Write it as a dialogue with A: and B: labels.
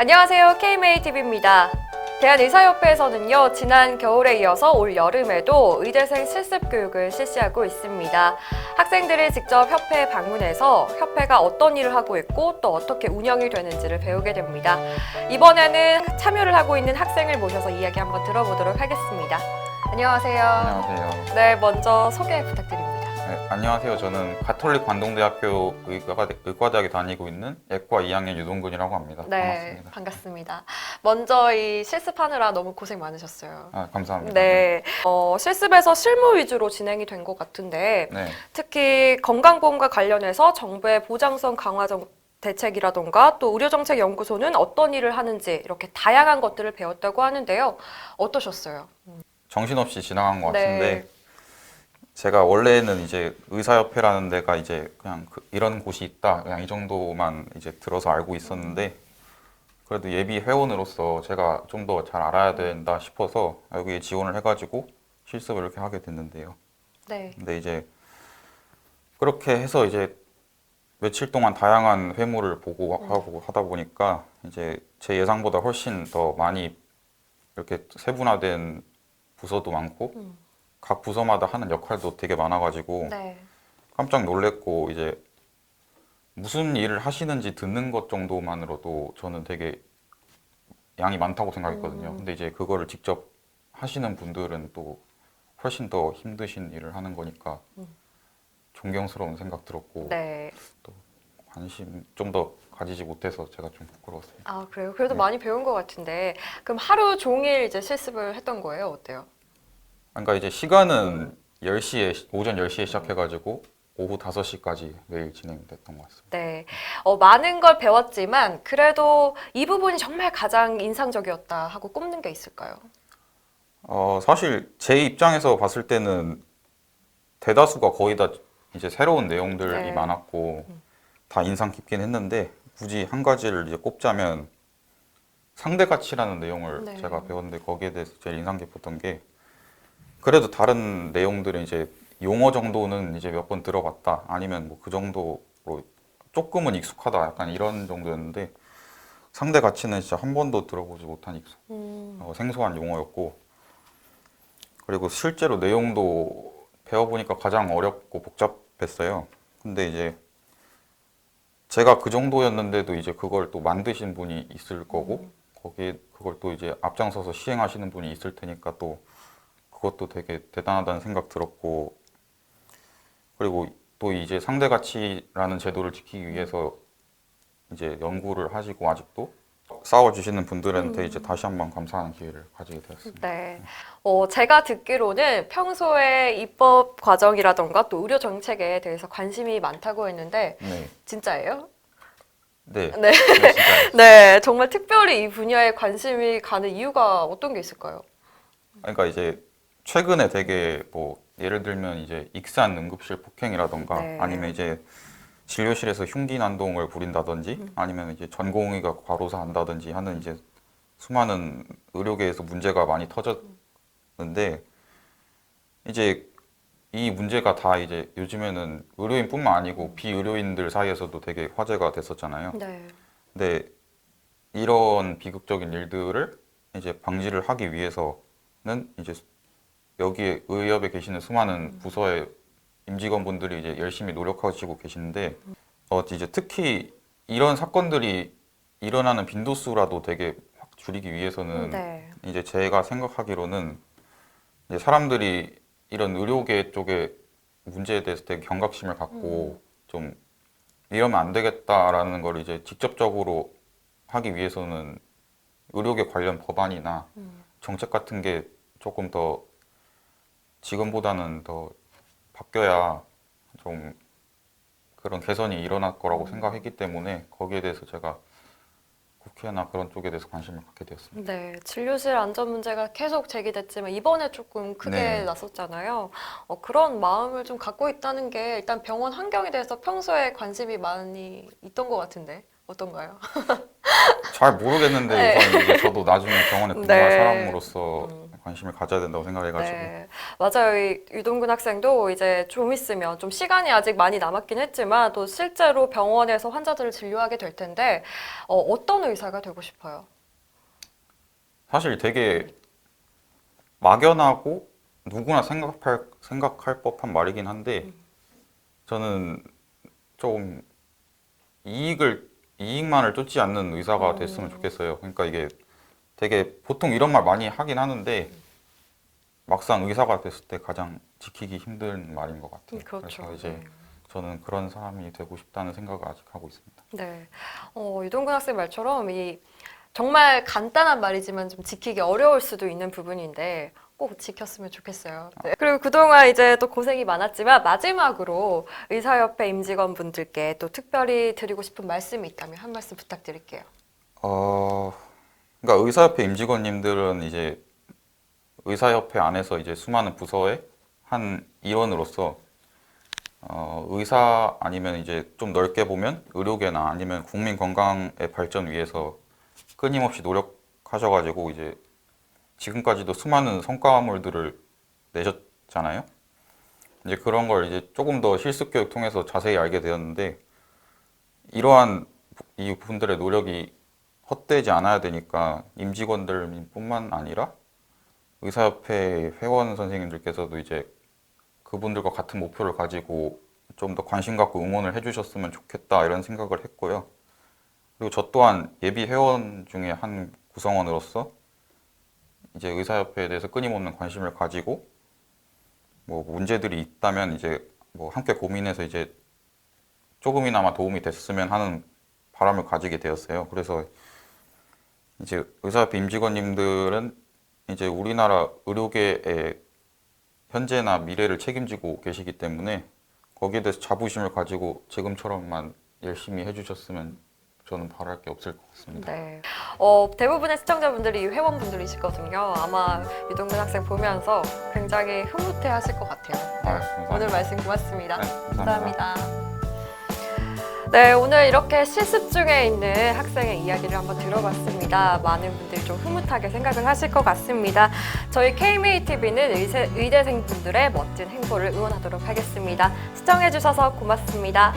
A: 안녕하세요. KMATV입니다. 대한의사협회에서는요, 지난 겨울에 이어서 올 여름에도 의대생 실습 교육을 실시하고 있습니다. 학생들이 직접 협회에 방문해서 협회가 어떤 일을 하고 있고 또 어떻게 운영이 되는지를 배우게 됩니다. 이번에는 참여를 하고 있는 학생을 모셔서 이야기 한번 들어보도록 하겠습니다. 안녕하세요.
B: 안녕하세요.
A: 네, 먼저 소개 부탁드립니다.
B: 네, 안녕하세요. 저는 가톨릭 관동대학교 의과대학에 다니고 있는 예과 2학년 유동근이라고 합니다.
A: 네,
B: 반갑습니다.
A: 반갑습니다. 먼저 이 실습하느라 너무 고생 많으셨어요.
B: 감사합니다.
A: 네, 실습에서 실무 위주로 진행이 된 것 같은데
B: 네.
A: 특히 건강보험과 관련해서 정부의 보장성 강화 대책이라던가 또 의료정책연구소는 어떤 일을 하는지 이렇게 다양한 것들을 배웠다고 하는데요. 어떠셨어요?
B: 정신없이 지나간 것
A: 네.
B: 같은데 제가 원래는 이제 의사협회라는 데가 이제 그냥 이런 곳이 있다 그냥 이 정도만 이제 들어서 알고 있었는데 그래도 예비 회원으로서 제가 좀 더 잘 알아야 된다 싶어서 여기에 지원을 해가지고 실습을 이렇게 하게 됐는데요.
A: 네.
B: 근데 이제 그렇게 해서 이제 며칠 동안 다양한 회무를 보고 하고 하다 보니까 이제 제 예상보다 훨씬 더 많이 이렇게 세분화된 부서도 많고 각 부서마다 하는 역할도 되게 많아가지고
A: 네.
B: 깜짝 놀랬고 이제 무슨 일을 하시는지 듣는 것 정도만으로도 저는 되게 양이 많다고 생각했거든요. 근데 이제 그거를 직접 하시는 분들은 또 훨씬 더 힘드신 일을 하는 거니까 존경스러운 생각 들었고
A: 네.
B: 또 관심 좀 더 가지지 못해서 제가 좀 부끄러웠습니다.
A: 아, 그래요? 그래도
B: 네.
A: 많이 배운 것 같은데 그럼 하루 종일 이제 실습을 했던 거예요? 어때요?
B: 그러니까 이제 시간은 10시에 오전 10시에 시작해가지고 오후 5시까지 매일 진행됐던 것 같습니다.
A: 네, 많은 걸 배웠지만 그래도 이 부분이 정말 가장 인상적이었다 하고 꼽는 게 있을까요?
B: 사실 제 입장에서 봤을 때는 대다수가 거의 다 이제 새로운 내용들이
A: 네.
B: 많았고 다 인상 깊긴 했는데 굳이 한 가지를 이제 꼽자면 상대 가치라는 내용을
A: 네.
B: 제가 배웠는데 거기에 대해서 제일 인상 깊었던 게 그래도 다른 내용들은 이제 용어 정도는 이제 몇 번 들어봤다 아니면 뭐 그 정도로 조금은 익숙하다 약간 이런 정도였는데 상대 가치는 진짜 한 번도 들어보지 못한 생소한 용어였고 그리고 실제로 내용도 배워보니까 가장 어렵고 복잡했어요. 근데 이제 제가 그 정도였는데도 이제 그걸 또 만드신 분이 있을 거고 거기에 그걸 또 이제 앞장서서 시행하시는 분이 있을 테니까 또 그것도 되게 대단하다는 생각 들었고 그리고 또 이제 상대 가치라는 제도를 지키기 위해서 이제 연구를 하시고 아직도 싸워주시는 분들한테 이제 다시 한번 감사하는 기회를 가지게 되었습니다.
A: 네. 제가 듣기로는 평소에 입법 과정이라던가 또 의료 정책에 대해서 관심이 많다고 했는데
B: 네,
A: 진짜예요?
B: 네,
A: 네.
B: 네, 진짜요.
A: 네, 정말 특별히 이 분야에 관심이 가는 이유가 어떤 게 있을까요?
B: 그러니까 이제 최근에 되게 뭐 예를 들면 이제 익산 응급실 폭행이라던가
A: 네.
B: 아니면 이제 진료실에서 흉기 난동을 부린다든지 아니면 이제 전공의가 과로사 한다든지 하는 이제 수많은 의료계에서 문제가 많이 터졌는데 이제 이 문제가 다 이제 요즘에는 의료인뿐만 아니고 비의료인들 사이에서도 되게 화제가 됐었잖아요.
A: 네.
B: 근데 이런 비극적인 일들을 이제 방지를 하기 위해서는 이제 여기에 의협에 계시는 수많은 부서의 임직원분들이 이제 열심히 노력하시고 계시는데 이제 특히 이런 사건들이 일어나는 빈도수라도 되게 확 줄이기 위해서는
A: 네.
B: 이제 제가 생각하기로는 이제 사람들이 이런 의료계 쪽에 문제에 대해서 되게 경각심을 갖고 좀 이러면 안 되겠다라는 걸 이제 직접적으로 하기 위해서는 의료계 관련 법안이나 정책 같은 게 조금 더 지금보다는 더 바뀌어야 좀 그런 개선이 일어날 거라고 생각했기 때문에 거기에 대해서 제가 국회나 그런 쪽에 대해서 관심을 갖게 되었습니다.
A: 네, 진료실 안전 문제가 계속 제기됐지만 이번에 조금 크게
B: 네.
A: 났었잖아요. 그런 마음을 좀 갖고 있다는 게 일단 병원 환경에 대해서 평소에 관심이 많이 있던 것 같은데 어떤가요?
B: 잘 모르겠는데
A: 네.
B: 우선 이제 저도 나중에 병원에 근무할
A: 네.
B: 사람으로서 관심을 가져야 된다고 생각해가지고
A: 네, 맞아요. 이 유동근 학생도 이제 좀 있으면 좀 시간이 아직 많이 남았긴 했지만 또 실제로 병원에서 환자들을 진료하게 될 텐데 어떤 의사가 되고 싶어요?
B: 사실 되게 막연하고 누구나 생각할 법한 말이긴 한데 저는 좀 이익만을 쫓지 않는 의사가 됐으면 좋겠어요. 그러니까 이게 되게 보통 이런 말 많이 하긴 하는데 막상 의사가 됐을 때 가장 지키기 힘든 말인 것 같아요.
A: 그렇죠.
B: 그래서 이제 저는 그런 사람이 되고 싶다는 생각을 아직 하고 있습니다.
A: 네, 유동근 학생 말처럼 이 정말 간단한 말이지만 좀 지키기 어려울 수도 있는 부분인데 꼭 지켰으면 좋겠어요. 네. 그리고 그동안 이제 또 고생이 많았지만 마지막으로 의사협회 임직원분들께 또 특별히 드리고 싶은 말씀이 있다면 한 말씀 부탁드릴게요.
B: 그러니까 의사협회 임직원님들은 이제 의사협회 안에서 이제 수많은 부서의 한 일원으로서 의사 아니면 이제 좀 넓게 보면 의료계나 아니면 국민 건강의 발전 위해서 끊임없이 노력하셔가지고 이제 지금까지도 수많은 성과물들을 내셨잖아요. 이제 그런 걸 이제 조금 더 실습 교육 통해서 자세히 알게 되었는데 이러한 이 분들의 노력이 헛되지 않아야 되니까 임직원들뿐만 아니라 의사협회 회원 선생님들께서도 이제 그분들과 같은 목표를 가지고 좀 더 관심 갖고 응원을 해주셨으면 좋겠다 이런 생각을 했고요. 그리고 저 또한 예비 회원 중에 한 구성원으로서 이제 의사협회에 대해서 끊임없는 관심을 가지고 뭐 문제들이 있다면 이제 뭐 함께 고민해서 이제 조금이나마 도움이 됐으면 하는 바람을 가지게 되었어요. 그래서 이제 의사협회 임직원님들은 이제 우리나라 의료계의 현재나 미래를 책임지고 계시기 때문에 거기에 대해서 자부심을 가지고 지금처럼만 열심히 해주셨으면 저는 바랄 게 없을 것 같습니다.
A: 네. 대부분의 시청자분들이 회원분들이시거든요. 아마 유동근 학생 보면서 굉장히 흐뭇해 하실 것 같아요.
B: 감사합니다.
A: 오늘 말씀 고맙습니다.
B: 네, 감사합니다.
A: 네, 오늘 이렇게 실습 중에 있는 학생의 이야기를 한번 들어봤습니다. 많은 분들이 좀 흐뭇하게 생각을 하실 것 같습니다. 저희 KMATV는 의대생분들의 멋진 행보를 응원하도록 하겠습니다. 시청해주셔서 고맙습니다.